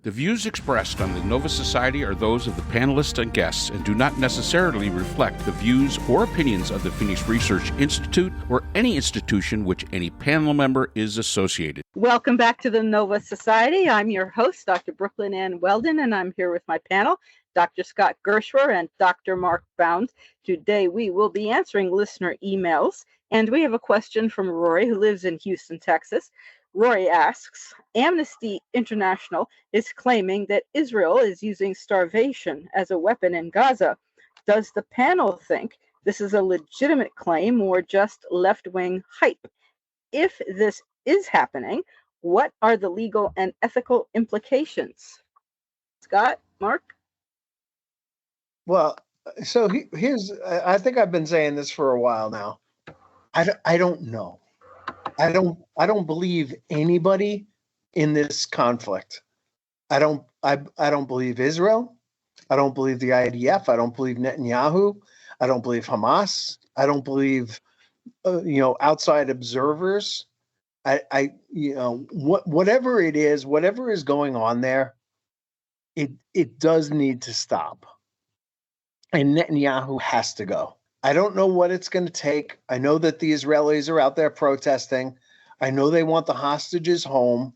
The views expressed on the Nova Society are those of the panelists and guests and do not necessarily reflect the views or opinions of the Phoenix Research Institute or any institution which any panel member is associated. Welcome back to the Nova Society. I'm your host, Dr. Brooklyn Ann Weldon, and I'm here with my panel, Dr. Scott Gershwer and Dr. Mark Bounds. Today we will be answering listener emails, and we have a question from Rory, who lives in Houston, Texas. Rory asks, Amnesty International is claiming that Israel is using starvation as a weapon in Gaza. Does the panel think this is a legitimate claim or just left-wing hype? If this is happening, what are the legal and ethical implications? Scott, Mark? Well, so here's, I think I've been saying this for a while now. I don't know. I don't believe anybody in this conflict. I don't believe Israel. I don't believe the IDF. I don't believe Netanyahu. I don't believe Hamas. I don't believe outside observers. Whatever it is, whatever is going on there, it does need to stop. And Netanyahu has to go. I don't know what it's going to take. I know that the Israelis are out there protesting. I know they want the hostages home.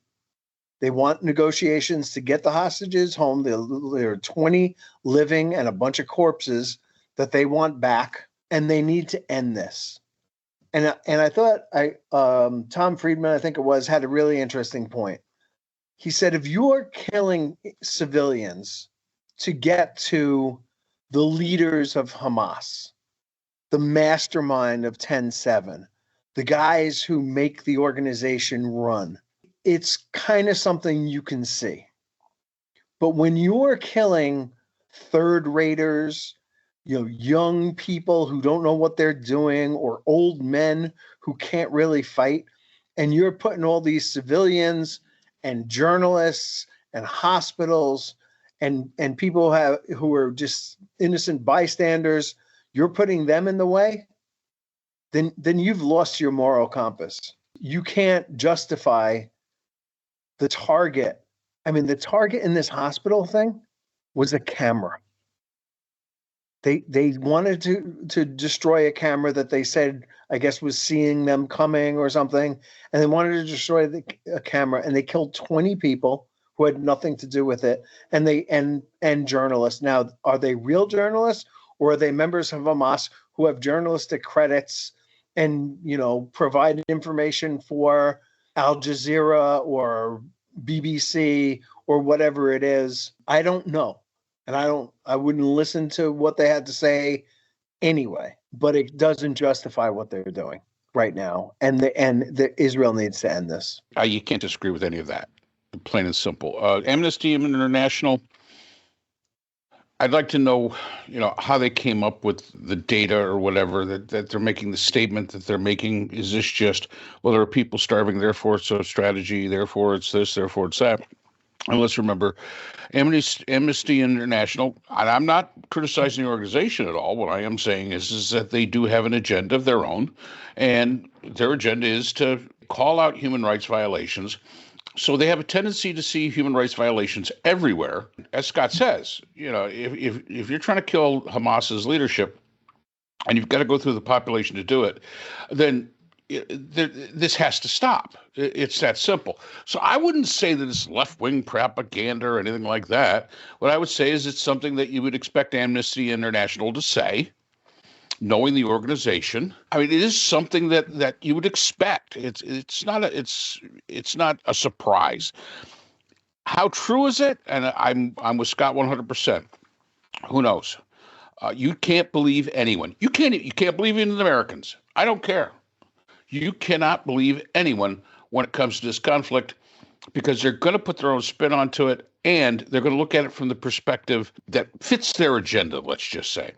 They want negotiations to get the hostages home. There are 20 living and a bunch of corpses that they want back, and they need to end this. And I thought Tom Friedman, I think it was, had a really interesting point. He said, if you are killing civilians to get to the leaders of Hamas, the mastermind of 10-7, the guys who make the organization run, it's kind of something you can see. But when you're killing third raters, young people who don't know what they're doing, or old men who can't really fight, and you're putting all these civilians and journalists and hospitals and people who are just innocent bystanders, you're putting them in the way, then you've lost your moral compass. You can't justify the target. I mean, the target in this hospital thing was a camera. They wanted to destroy a camera that they said, I guess, was seeing them coming or something, and they wanted to destroy a camera, and they killed 20 people who had nothing to do with it, and journalists. Now, are they real journalists, or are they members of Hamas who have journalistic credits and, provide information for Al Jazeera or BBC or whatever it is? I don't know. And I wouldn't listen to what they had to say anyway, but it doesn't justify what they're doing right now. And the Israel needs to end this. You can't disagree with any of that, plain and simple. Amnesty International, I'd like to know, how they came up with the data or whatever that they're making the statement that they're making. Is this just, well, there are people starving, therefore it's a strategy, therefore it's this, therefore it's that? And let's remember, Amnesty International, and I'm not criticizing the organization at all. What I am saying is that they do have an agenda of their own, and their agenda is to call out human rights violations. So they have a tendency to see human rights violations everywhere. As Scott says, if you're trying to kill Hamas's leadership, and you've got to go through the population to do it, then this has to stop. It's that simple. So I wouldn't say that it's left-wing propaganda or anything like that. What I would say is it's something that you would expect Amnesty International to say, knowing the organization. I mean, it is something that you would expect. It's not a surprise. How true is it? And I'm with Scott 100%. Who knows? You can't believe anyone. You can't believe even the Americans. I don't care. You cannot believe anyone when it comes to this conflict, because they're going to put their own spin onto it, and they're going to look at it from the perspective that fits their agenda, let's just say.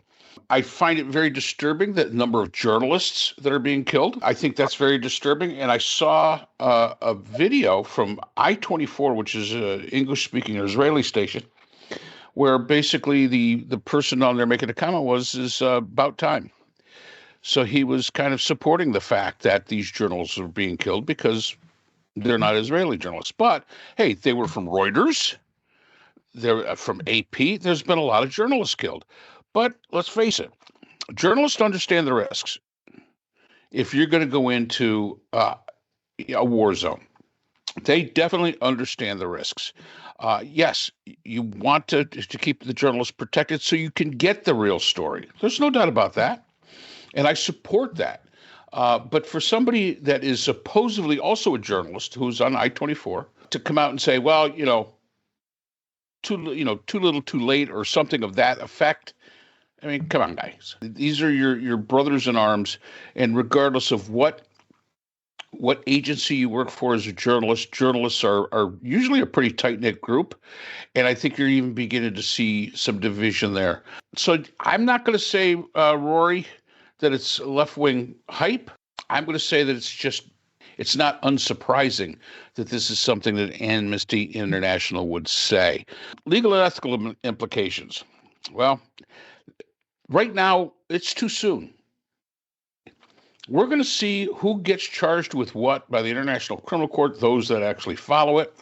I find it very disturbing, the number of journalists that are being killed. I think that's very disturbing. And I saw a video from I-24, which is an English-speaking Israeli station, where basically the person on there making a comment is about time. So he was kind of supporting the fact that these journalists are being killed because they're not Israeli journalists. But, hey, they were from Reuters. there from AP, there's been a lot of journalists killed. But let's face it, journalists understand the risks. If you're going to go into a war zone, they definitely understand the risks. Yes, you want to keep the journalists protected so you can get the real story. There's no doubt about that. And I support that. But for somebody that is supposedly also a journalist who's on I-24 to come out and say, well, too little, too late, or something of that effect. I mean, come on, guys. These are your brothers in arms, and regardless of what agency you work for as a journalist, journalists are usually a pretty tight-knit group, and I think you're even beginning to see some division there. So I'm not going to say, Rory, that it's left-wing hype. I'm going to say that it's not unsurprising that this is something that Amnesty International would say. Legal and ethical implications. Well, right now, it's too soon. We're going to see who gets charged with what by the International Criminal Court, those that actually follow it,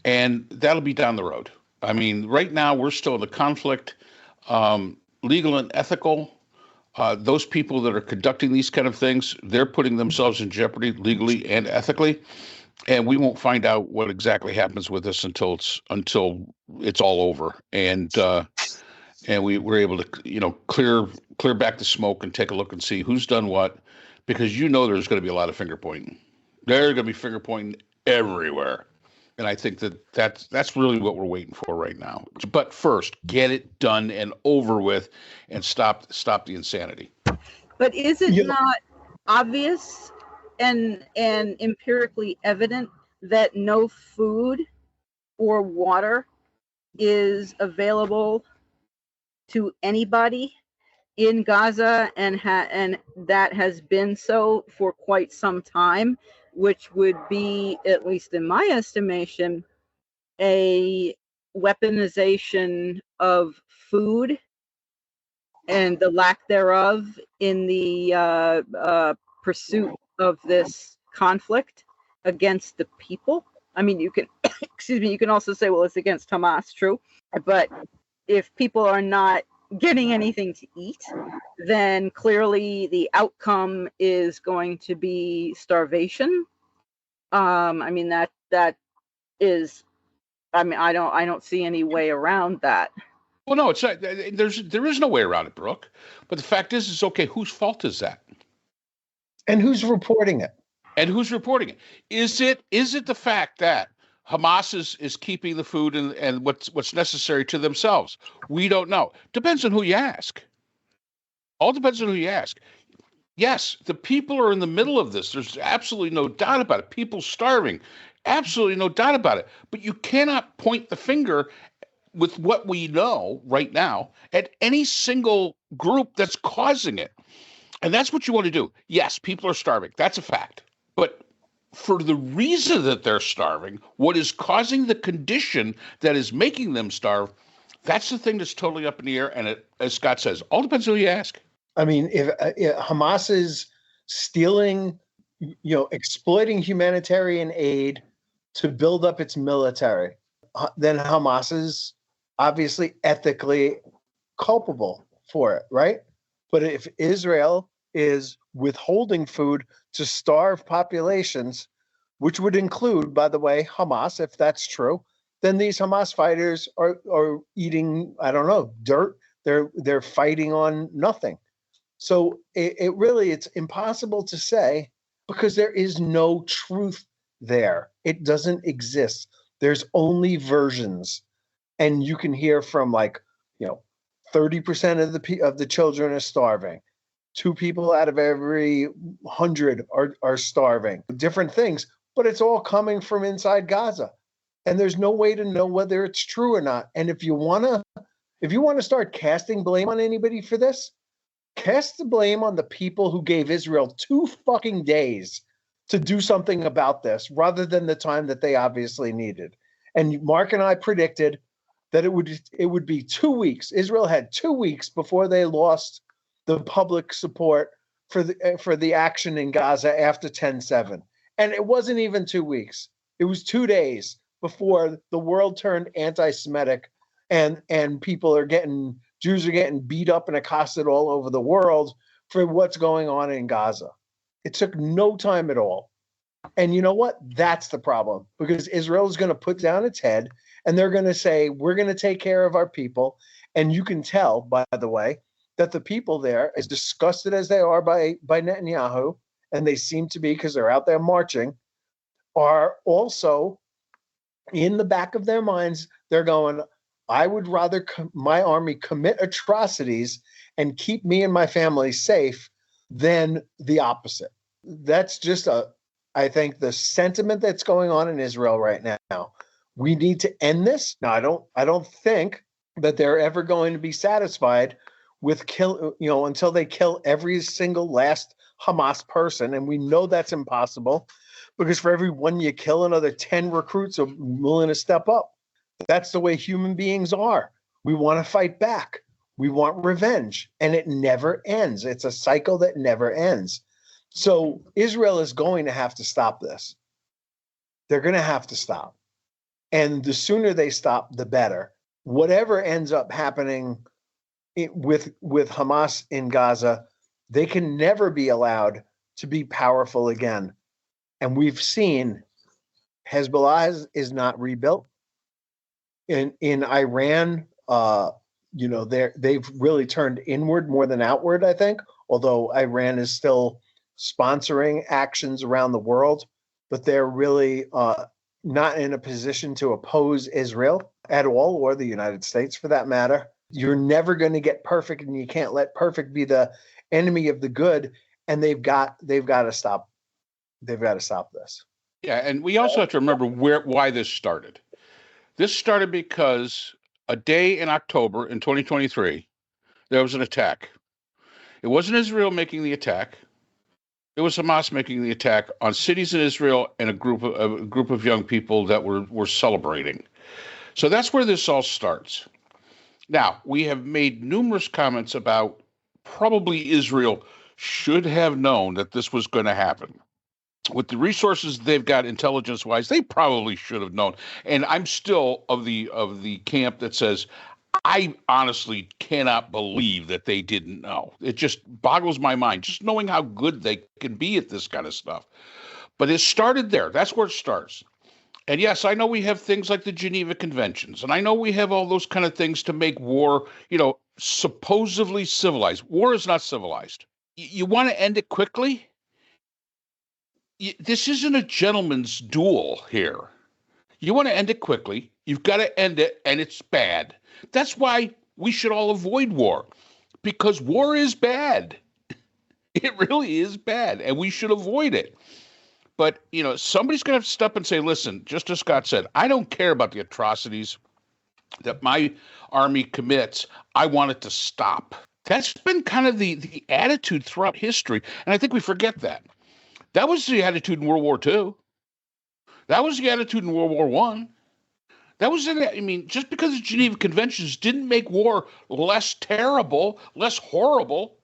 and that'll be down the road. I mean, right now, we're still in the conflict. Legal and ethical, those people that are conducting these kind of things, they're putting themselves in jeopardy legally and ethically, and we won't find out what exactly happens with this until it's all over, and we're able to clear back the smoke and take a look and see who's done what, because there's going to be a lot of finger pointing. There's going to be finger pointing everywhere. And I think that's really what we're waiting for right now. But first, get it done and over with, and stop the insanity. But is it not obvious and empirically evident that no food or water is available to anybody in Gaza, and that has been so for quite some time, which would be, at least in my estimation, a weaponization of food and the lack thereof in the pursuit of this conflict against the people? I mean, you can, you can also say, well, it's against Hamas, true. But if people are not getting anything to eat, then clearly the outcome is going to be starvation. I mean, that is, I mean, I don't see any way around that. Well, no, it's not. There is no way around it, Brooke. But the fact is, it's okay. Whose fault is that? And who's reporting it? Is it the fact that Hamas is keeping the food and what's necessary to themselves? We don't know. Depends on who you ask. All depends on who you ask. Yes, the people are in the middle of this. There's absolutely no doubt about it. People starving. Absolutely no doubt about it. But you cannot point the finger with what we know right now at any single group that's causing it. And that's what you want to do. Yes, people are starving. That's a fact. But for the reason that they're starving, what is causing the condition that is making them starve, that's the thing that's totally up in the air. And it, as Scott says, all depends on who you ask. I mean, if Hamas is stealing, exploiting humanitarian aid to build up its military, then Hamas is obviously ethically culpable for it, right? But if Israel is withholding food to starve populations, which would include, by the way, Hamas, if that's true, then these Hamas fighters are eating, I don't know, dirt. They're fighting on nothing. So it's impossible to say, because there is no truth there. It doesn't exist. There's only versions. And you can hear from 30% of the children are starving. 2 people out of every 100 are starving. Different things, but it's all coming from inside Gaza. And there's no way to know whether it's true or not. And if you want to start casting blame on anybody for this, cast the blame on the people who gave Israel 2 fucking days to do something about this, rather than the time that they obviously needed. And Mark and I predicted that it would be 2 weeks. Israel had 2 weeks before they lost the public support for the action in Gaza after 10/7. And it wasn't even 2 weeks. It was 2 days. before the world turned anti-Semitic and Jews are getting beat up and accosted all over the world for what's going on in Gaza. It took no time at all. And you know what? That's the problem, because Israel is going to put down its head and they're going to say, we're going to take care of our people. And you can tell, by the way, that the people there, as disgusted as they are by Netanyahu, and they seem to be because they're out there marching, are also in the back of their minds, they're going, I would rather my army commit atrocities and keep me and my family safe than the opposite. That's just I think the sentiment that's going on in Israel right now. We need to end this. Now, I don't think that they're ever going to be satisfied with until they kill every single last Hamas person. And we know that's impossible, because for every one you kill, another 10 recruits are willing to step up. That's the way human beings are. We want to fight back. We want revenge, and it never ends. It's a cycle that never ends. So Israel is going to have to stop this. They're going to have to stop. And the sooner they stop, the better. Whatever ends up happening with Hamas in Gaza, they can never be allowed to be powerful again. And we've seen Hezbollah is not rebuilt. In Iran, they've really turned inward more than outward, I think, although Iran is still sponsoring actions around the world, but they're really not in a position to oppose Israel at all, or the United States for that matter. You're never going to get perfect, and you can't let perfect be the enemy of the good. And they've got to stop. They've got to stop this. Yeah, and we also have to remember why this started. This started because a day in October in 2023, there was an attack. It wasn't Israel making the attack. It was Hamas making the attack on cities in Israel and a group of young people that were celebrating. So that's where this all starts. Now, we have made numerous comments about probably Israel should have known that this was going to happen. With the resources they've got intelligence-wise, they probably should have known. And I'm still of the camp that says, I honestly cannot believe that they didn't know. It just boggles my mind, just knowing how good they can be at this kind of stuff. But it started there. That's where it starts. And yes, I know we have things like the Geneva Conventions, and I know we have all those kind of things to make war, supposedly civilized. War is not civilized. You want to end it quickly? This isn't a gentleman's duel here. You want to end it quickly. You've got to end it, and it's bad. That's why we should all avoid war, because war is bad. It really is bad, and we should avoid it. But, somebody's going to have to step and say, listen, just as Scott said, I don't care about the atrocities that my army commits. I want it to stop. That's been kind of the attitude throughout history, and I think we forget that. That was the attitude in World War II. That was the attitude in World War I. That was just because the Geneva Conventions didn't make war less terrible, less horrible.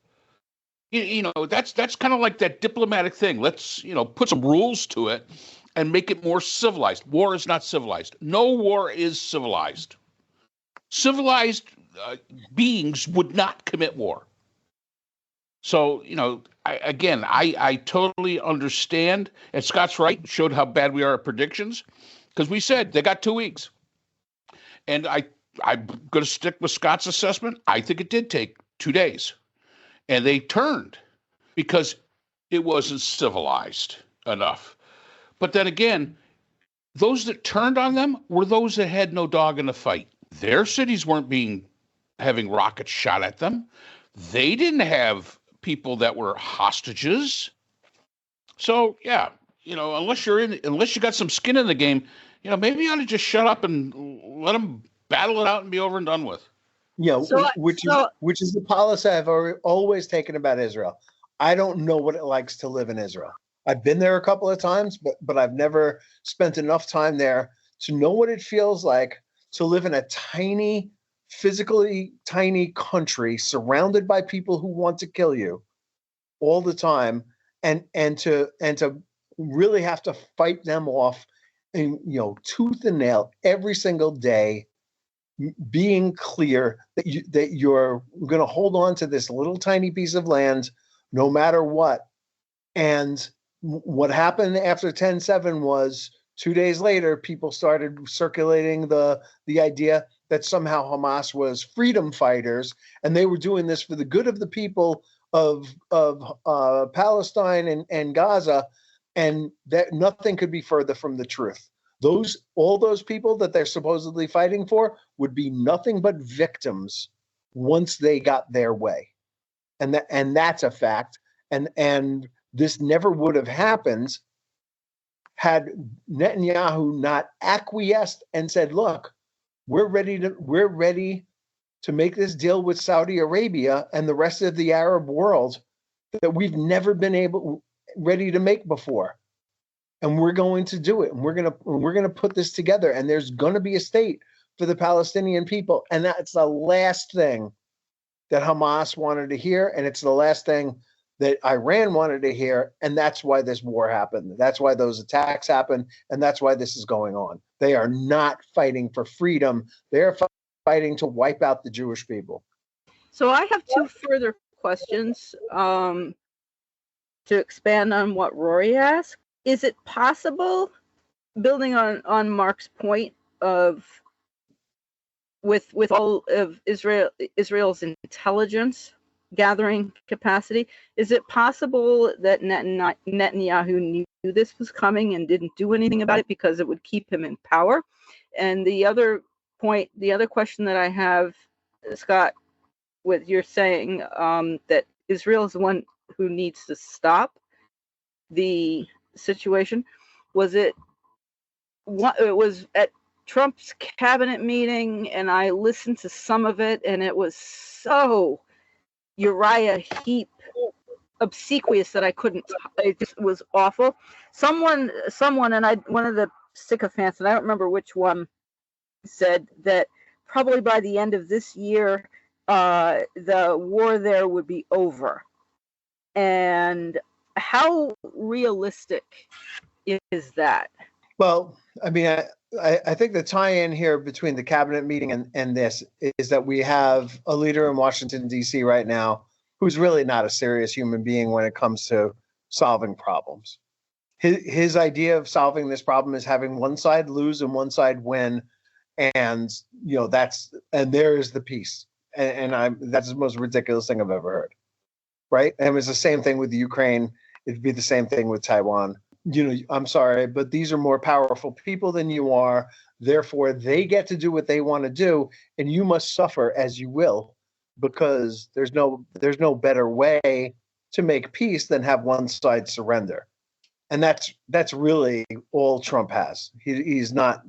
That's kind of like that diplomatic thing. Let's, put some rules to it and make it more civilized. War is not civilized. No war is civilized. Civilized beings would not commit war. So, I totally understand. And Scott's right, showed how bad we are at predictions, because we said they got 2 weeks. And I'm going to stick with Scott's assessment. I think it did take 2 days. And they turned because it wasn't civilized enough. But then again, those that turned on them were those that had no dog in the fight. Their cities weren't having rockets shot at them. They didn't have people that were hostages. So, yeah, unless you got some skin in the game, maybe you ought to just shut up and let them battle it out and be over and done with. Yeah, which is the policy I've always taken about Israel. I don't know what it likes to live in Israel. I've been there a couple of times, but I've never spent enough time there to know what it feels like to live in a physically tiny country surrounded by people who want to kill you all the time, and to really have to fight them off tooth and nail every single day, being clear that you're going to hold on to this little tiny piece of land no matter what. And what happened after 10/7 was 2 days later, people started circulating the idea that somehow Hamas was freedom fighters, and they were doing this for the good of the people of Palestine and Gaza, and that nothing could be further from the truth. All those people that they're supposedly fighting for would be nothing but victims once they got their way, and that's a fact. And this never would have happened had Netanyahu not acquiesced and said, "Look, we're ready to make this deal with Saudi Arabia and the rest of the Arab world that we've never been ready to make before. And we're going to do it. And we're going to put this together. And there's going to be a state for the Palestinian people." And that's the last thing that Hamas wanted to hear. And it's the last thing that Iran wanted to hear. And that's why this war happened. That's why those attacks happened. And that's why this is going on. They are not fighting for freedom. They're fighting to wipe out the Jewish people. So I have two further questions to expand on what Rory asked. Is it possible, building on Mark's point of with all of Israel's intelligence gathering capacity, is it possible that Netanyahu knew this was coming and didn't do anything about it because it would keep him in power? And the other question that I have, Scott, with your saying that Israel is the one who needs to stop the situation, it was at Trump's cabinet meeting, and I listened to some of it, and it was so Uriah Heep obsequious that I couldn't. It just was awful. Someone, and one of the sycophants, and I don't remember which one, said that probably by the end of this year, the war there would be over. And how realistic is that? Well, I mean, I think the tie-in here between the cabinet meeting and this is that we have a leader in Washington, D.C. right now who's really not a serious human being when it comes to solving problems. His idea of solving this problem is having one side lose and one side win, and there is the peace. And that's the most ridiculous thing I've ever heard, right? And it was the same thing with Ukraine. It'd be the same thing with Taiwan. I'm sorry, but these are more powerful people than you are. Therefore, they get to do what they want to do, and you must suffer as you will, because there's no better way to make peace than have one side surrender. And that's really all Trump has. He's not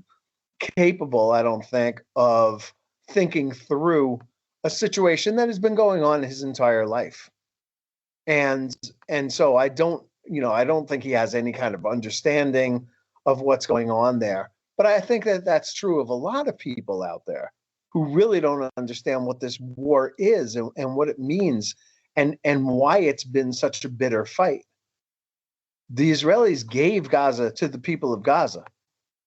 capable, I don't think, of thinking through a situation that has been going on his entire life. And so I don't think he has any kind of understanding of what's going on there. But I think that that's true of a lot of people out there who really don't understand what this war is and what it means and why it's been such a bitter fight. The Israelis gave Gaza to the people of Gaza.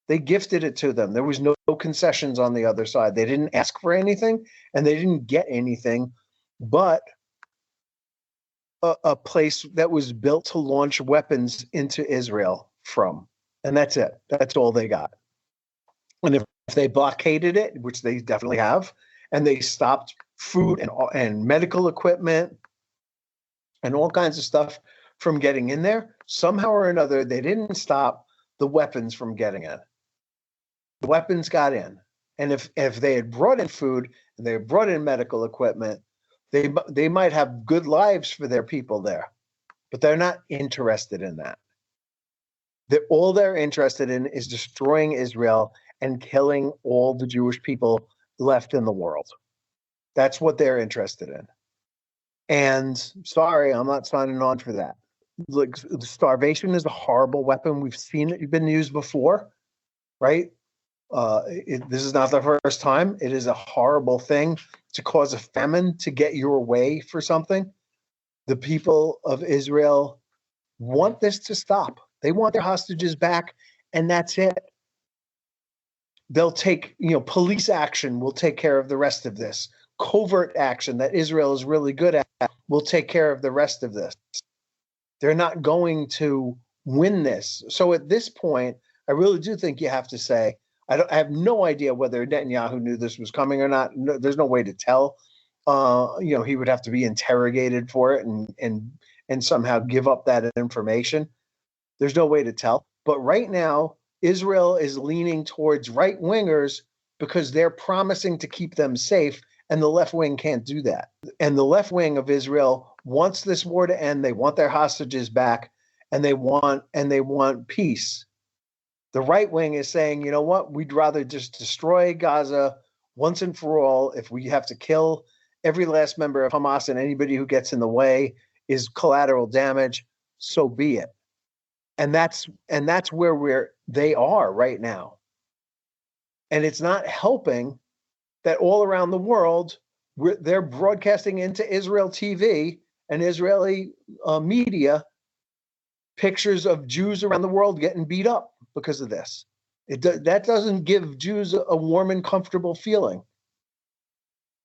They gifted it to them. There was no concessions on the other side. They didn't ask for anything, and they didn't get anything but a place that was built to launch weapons into Israel from. And that's it. That's all they got. And if they blockaded it, which they definitely have, and they stopped food and medical equipment and all kinds of stuff from getting in there, somehow or another, they didn't stop the weapons from getting in. The weapons got in. And if they had brought in food and they had brought in medical equipment, they might have good lives for their people there, but they're not interested in that. All they're interested in is destroying Israel and killing all the Jewish people left in the world. That's what they're interested in. And sorry, I'm not signing on for that. Like, starvation is a horrible weapon. We've seen it been used before, right? This is not the first time. It is a horrible thing to cause a famine to get your way for something. The people of Israel want this to stop. They want their hostages back, and that's it. they'll take, police action will take care of the rest of this. Covert action that Israel is really good at will take care of the rest of this. They're not going to win this. So at this point, I really do think you have to say, I have no idea whether Netanyahu knew this was coming or not. No, there's no way to tell. He would have to be interrogated for it and somehow give up that information. There's no way to tell. But right now, Israel is leaning towards right wingers because they're promising to keep them safe, and the left wing can't do that. And the left wing of Israel wants this war to end. They want their hostages back, and they want peace. The right wing is saying, you know what? We'd rather just destroy Gaza once and for all. If we have to kill every last member of Hamas and anybody who gets in the way is collateral damage, so be it. And that's where they are right now. And it's not helping that all around the world, they're broadcasting into Israel TV and Israeli media pictures of Jews around the world getting beat up because of this. That doesn't give Jews a warm and comfortable feeling.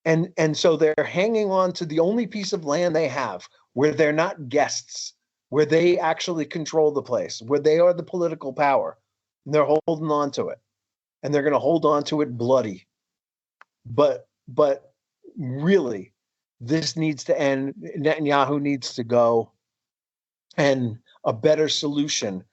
And so they're hanging on to the only piece of land they have where they're not guests, where they actually control the place, where they are the political power. And they're holding on to it. And they're going to hold on to it bloody. But really, this needs to end. Netanyahu needs to go. And a better solution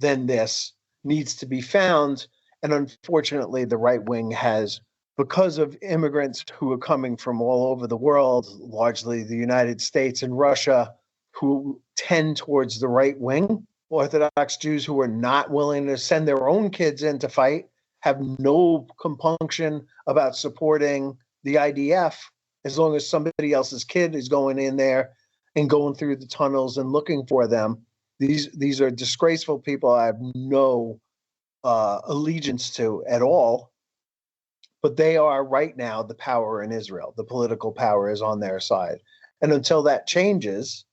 than this needs to be found. And unfortunately, the right wing has, because of immigrants who are coming from all over the world, largely the United States and Russia, who tend towards the right wing, Orthodox Jews who are not willing to send their own kids in to fight, have no compunction about supporting the IDF as long as somebody else's kid is going in there and going through the tunnels and looking for them. These are disgraceful people I have no allegiance to at all. But they are right now the power in Israel. The political power is on their side. And until that changes,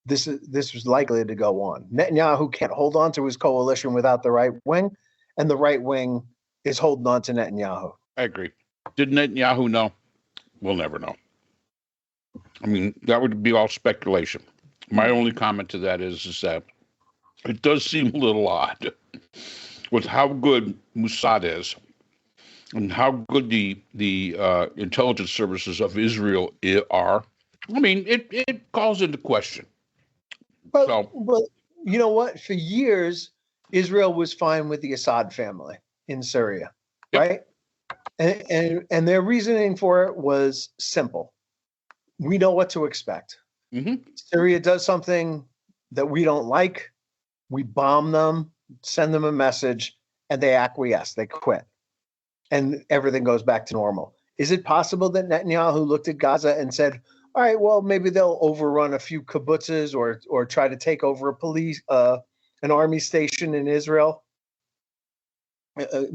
this is likely to go on. Netanyahu can't hold on to his coalition without the right wing, and the right wing is holding on to Netanyahu. I agree. Did Netanyahu know? We'll never know. I mean, that would be all speculation. My only comment to that is that it does seem a little odd with how good Mossad is and how good the intelligence services of Israel are. I mean, it calls into question. Well, you know what? For years, Israel was fine with the Assad family in Syria, right? And their reasoning for it was simple. We know what to expect. Mm-hmm. Syria does something that we don't like. We bomb them, send them a message, and they acquiesce. They quit. And everything goes back to normal. Is it possible that Netanyahu looked at Gaza and said, all right, well, maybe they'll overrun a few kibbutzes or try to take over an army station in Israel?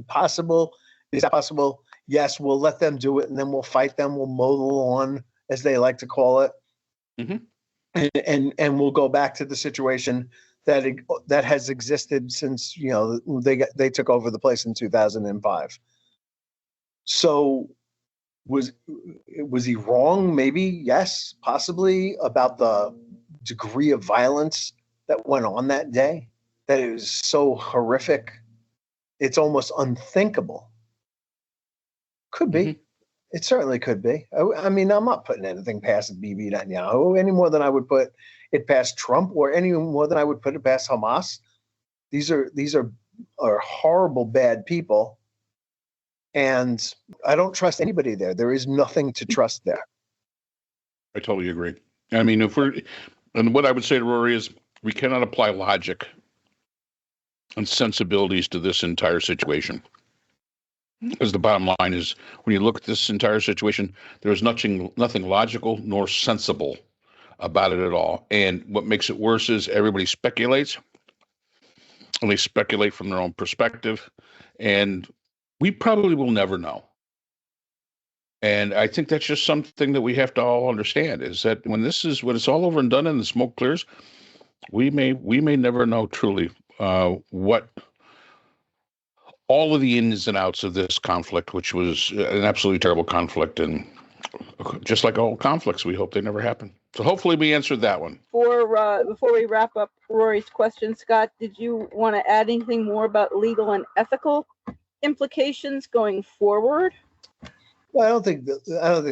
Possible? Is that possible? Yes, we'll let them do it, and then we'll fight them. We'll mow the lawn, as they like to call it. Mm-hmm. And we'll go back to the situation that has existed since they took over the place in 2005. So was he wrong? Maybe, yes, possibly, about the degree of violence that went on that day, that it was so horrific. It's almost unthinkable. Could be. Mm-hmm. It certainly could be. I mean, I'm not putting anything past Bibi Netanyahu any more than I would put it past Trump or any more than I would put it past Hamas. These are horrible, bad people. And I don't trust anybody there. There is nothing to trust there. I totally agree. I mean, and what I would say to Rory is we cannot apply logic and sensibilities to this entire situation. Because the bottom line is, when you look at this entire situation, there is nothing logical nor sensible about it at all. And what makes it worse is everybody speculates, and they speculate from their own perspective, and we probably will never know. And I think that's just something that we have to all understand, is that when it's all over and done and the smoke clears, we may never know truly what all of the ins and outs of this conflict, which was an absolutely terrible conflict. And just like all conflicts, we hope they never happen. So hopefully we answered that one. Before we wrap up Rory's question, Scott, did you want to add anything more about legal and ethical implications going forward? Well, I don't think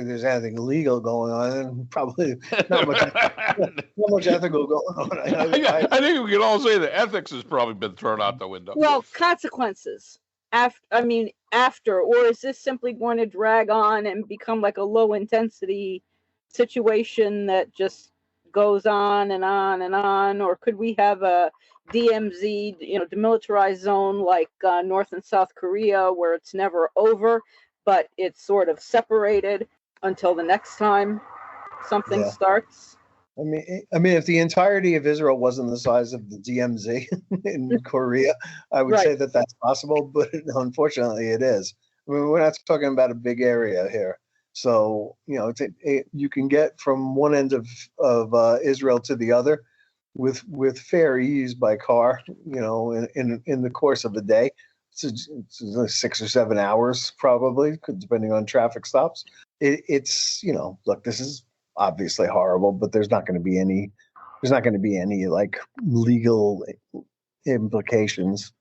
there's anything illegal going on, and probably not much ethical going on. I think we can all say that ethics has probably been thrown out the window. Well, consequences after, or is this simply going to drag on and become like a low intensity situation that just goes on and on and on? Or could we have a DMZ, demilitarized zone like North and South Korea, where it's never over, but it's sort of separated until the next time something starts? I mean, if the entirety of Israel wasn't the size of the DMZ in Korea, I would say that that's possible, but unfortunately it is. I mean, we're not talking about a big area here. So, you can get from one end of Israel to the other with fair ease by car, in the course of a day. It's 6 or 7 hours, probably, depending on traffic stops. It's look, this is obviously horrible, but there's not going to be any like legal implications.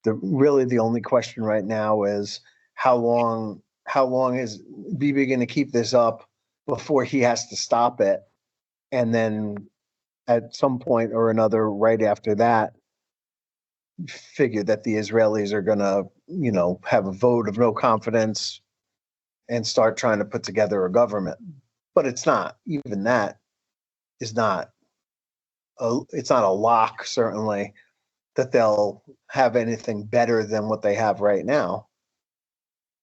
The only question right now is how long is Bibi going to keep this up before he has to stop it, and then at some point or another, right after that, figure that the Israelis are going to, have a vote of no confidence and start trying to put together a government. But it's not, even that is not, it's not a lock, certainly, that they'll have anything better than what they have right now.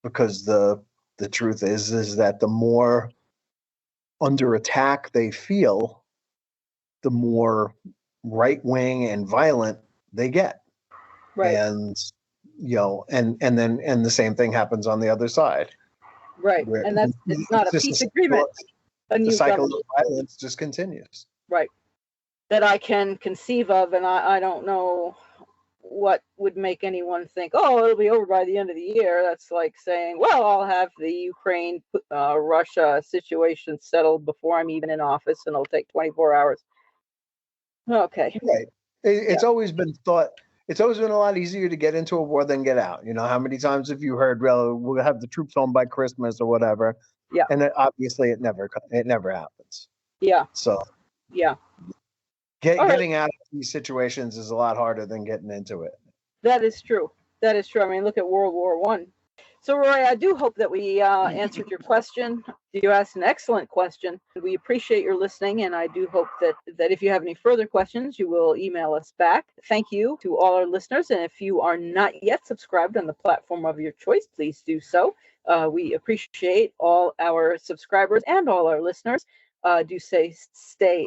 Because the truth is that the more under attack they feel, the more right wing and violent they get. Right. And and the same thing happens on the other side. Right. And it's not a peace agreement. The cycle of violence just continues. Right. That I can conceive of, and I don't know what would make anyone think, oh, it'll be over by the end of the year. That's like saying, well, I'll have the Ukraine Russia situation settled before I'm even in office, and it'll take 24 hours. Okay. Right. It's always been thought. It's always been a lot easier to get into a war than get out. How many times have you heard, well, we'll have the troops home by Christmas or whatever? Yeah. And obviously it never happens. Yeah. So yeah. Getting out of these situations is a lot harder than getting into it. That is true. I mean, look at World War I. So, Rory, I do hope that we answered your question. You asked an excellent question. We appreciate your listening, and I do hope that if you have any further questions, you will email us back. Thank you to all our listeners, and if you are not yet subscribed on the platform of your choice, please do so. We appreciate all our subscribers and all our listeners. Do stay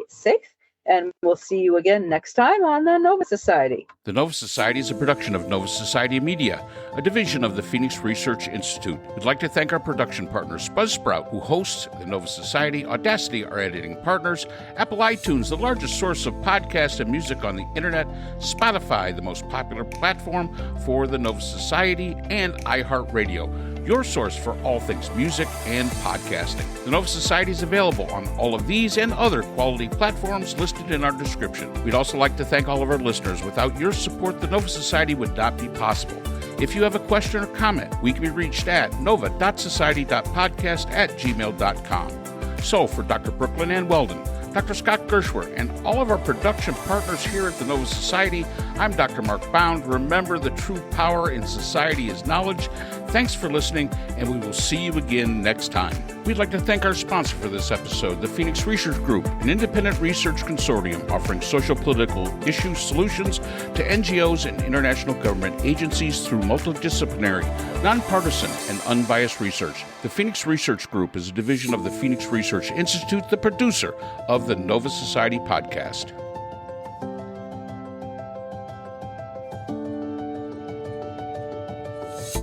safe. And we'll see you again next time on the Nova Society. The Nova Society is a production of Nova Society Media, a division of the Phoenix Research Institute. We'd like to thank our production partners, Buzzsprout, who hosts the Nova Society, Audacity, our editing partners, Apple iTunes, the largest source of podcasts and music on the internet, Spotify, the most popular platform for the Nova Society, and iHeartRadio, your source for all things music and podcasting. The Nova Society is available on all of these and other quality platforms listed in our description. We'd also like to thank all of our listeners. Without your support, the Nova Society would not be possible. If you have a question or comment, we can be reached at nova.society.podcast@gmail.com. So for Dr. Brooklyn Ann Weldon, Dr. Scott Gershwer, and all of our production partners here at the Nova Society, I'm Dr. Mark Bound. Remember, the true power in society is knowledge. Thanks for listening, and we will see you again next time. We'd like to thank our sponsor for this episode, the Phoenix Research Group, an independent research consortium offering social-political issue solutions to NGOs and international government agencies through multidisciplinary, nonpartisan, and unbiased research. The Phoenix Research Group is a division of the Phoenix Research Institute, the producer of the Nova Society podcast.